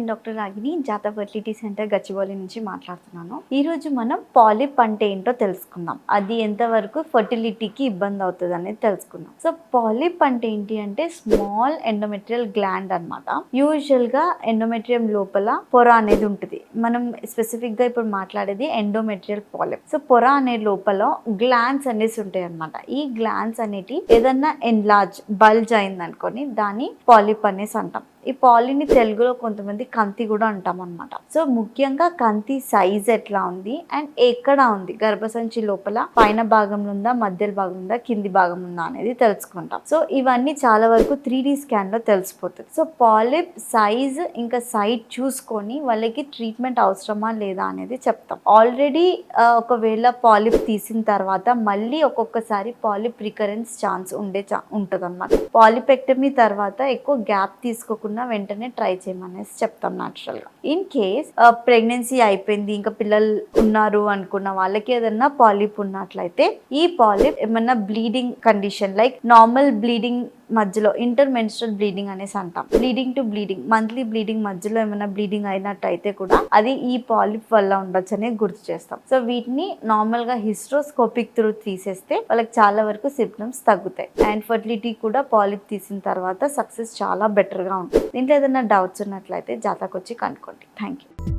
నేను డాక్టర్ రాగిని జాతా fertility centre Gachibowli నుంచి మాట్లాడుతున్నాను. ఈరోజు మనం పాలిప్ అంటే ఏంటో తెలుసుకుందాం. అది ఎంతవరకు ఫర్టిలిటీకి ఇబ్బంది అవుతుంది అనేది తెలుసుకుందాం. సో పాలిప్ అంటే ఏంటి అంటే స్మాల్ ఎండోమెట్రియల్ గ్లాండ్ అనమాట. యూజువల్గా ఎండోమెట్రియం లోపల పొర అనేది ఉంటుంది. మనం స్పెసిఫిక్గా ఇప్పుడు మాట్లాడేది ఎండోమెట్రియల్ పాలిప్. సో పొర అనే లోపల గ్లాండ్స్ అనేసి ఉంటాయి అనమాట. ఈ గ్లాండ్స్ అనేటి ఏదన్నా బల్జ్ అయింది అనుకోని దాన్ని పాలిప్ అనేసి అంటాం. ఈ పాలిని తెలుగులో కొంతమంది కంతి కూడా అంటాం అనమాట. సో ముఖ్యంగా కంతి సైజ్ ఎట్లా ఉంది అండ్ ఎక్కడ ఉంది, గర్భసంచి లోపల పైన భాగంలో ఉందా, మధ్య భాగం ఉందా, కింది భాగం ఉందా అనేది తెలుసుకుంటాం. సో ఇవన్నీ చాలా వరకు 3D స్కాన్ లో తెలిసిపోతుంది. సో పాలిప్ సైజ్ ఇంకా సైట్ చూసుకొని వాళ్ళకి ట్రీట్మెంట్ అవసరమా లేదా అనేది చెప్తాం. ఆల్రెడీ ఒకవేళ పాలిప్ తీసిన తర్వాత మళ్ళీ ఒక్కొక్కసారి పాలిప్ రికరెన్స్ ఛాన్స్ ఉంటుంది అనమాట. పాలిపెక్టమీ తర్వాత ఎక్కువ గ్యాప్ తీసుకోకుండా వెంటనే ట్రై చేయమనేసి చెప్తాం న్యాచురల్గా. ఇన్ కేస్ ప్రెగ్నెన్సీ అయిపోయింది, ఇంకా పిల్లలు ఉన్నారు అనుకున్న వాళ్ళకి ఏదన్నా పాలిప్ ఉన్నట్లయితే ఈ పాలిప్ ఏమన్నా bleeding condition like normal bleeding మధ్యలో ఇంటర్మెన్స్ట్రల్ బ్లీడింగ్ అనేసి అంటాం. Bleeding to bleeding, monthly bleeding మధ్యలో ఏమైనా బ్లీడింగ్ అయినట్టయితే కూడా అది ఈ పాలిప్ వల్ల ఉండొచ్చు అనేది గుర్తు చేస్తాం. సో వీటిని నార్మల్ గా హిస్ట్రోస్కోపిక్ త్రూ తీసేస్తే వాళ్ళకి చాలా వరకు సిమ్టమ్స్ తగ్గుతాయి. అండ్ ఫర్టిలిటీ కూడా పాలిప్ తీసిన తర్వాత సక్సెస్ చాలా బెటర్ గా ఉంటుంది. దీంట్లో ఏదైనా డౌట్స్ ఉన్నట్లయితే జాతాకు వచ్చి కనుక్కోండి. Thank you.